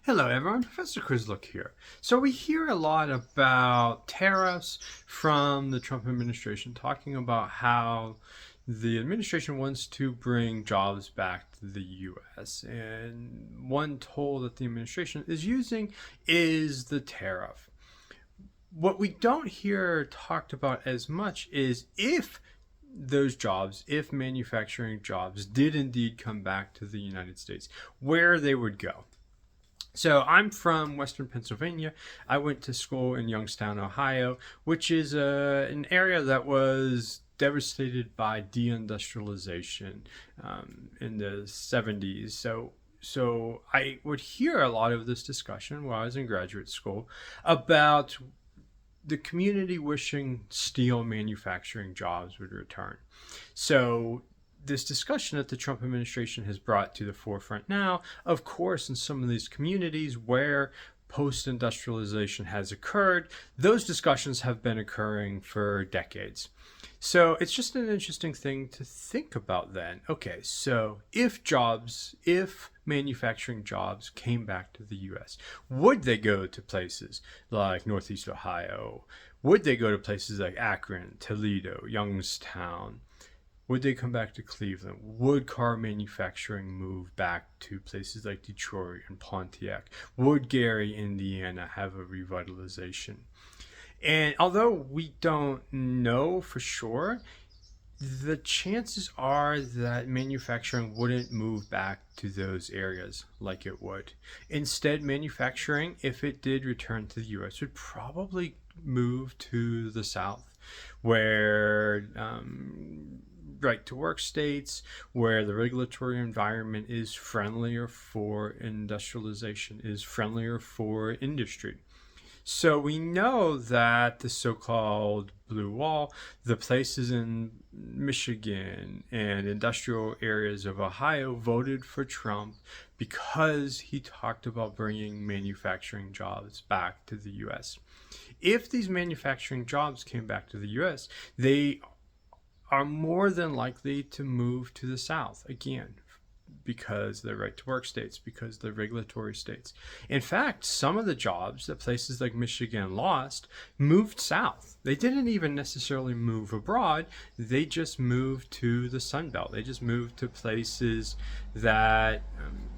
Hello everyone, Professor Quizlook here. So we hear a lot about tariffs from the Trump administration, talking about how the administration wants to bring jobs back to the US. And one tool that the administration is using is the tariff. What we don't hear talked about as much is if manufacturing jobs did indeed come back to the United States, where they would go. So I'm from Western Pennsylvania. I went to school in Youngstown, Ohio, which is an area that was devastated by deindustrialization in the 70s. So I would hear a lot of this discussion while I was in graduate school about the community wishing steel manufacturing jobs would return. So this discussion that the Trump administration has brought to the forefront now, of course, in some of these communities where post-industrialization has occurred, those discussions have been occurring for decades. So it's just an interesting thing to think about then. Okay, so if manufacturing jobs came back to the US, would they go to places like Northeast Ohio? Would they go to places like Akron, Toledo, Youngstown? Would they come back to Cleveland? Would car manufacturing move back to places like Detroit and Pontiac? Would Gary, Indiana have a revitalization? And although we don't know for sure, the chances are that manufacturing wouldn't move back to those areas like it would. Instead, manufacturing, if it did return to the US, would probably move to the South, where right to work states, where the regulatory environment is friendlier for industrialization, is friendlier for industry. So we know that the so-called blue wall, the places in Michigan and industrial areas of Ohio voted for Trump because he talked about bringing manufacturing jobs back to the US. If these manufacturing jobs came back to the US, they are more than likely to move to the South again, because they're right to work states, because they're regulatory states. In fact, some of the jobs that places like Michigan lost moved south. They didn't even necessarily move abroad, they just moved to the Sun Belt. They just moved to places that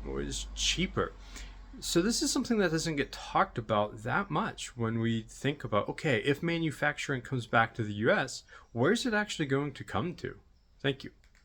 was cheaper. So this is something that doesn't get talked about that much when we think about, okay, if manufacturing comes back to the US, where's it actually going to come to? Thank you.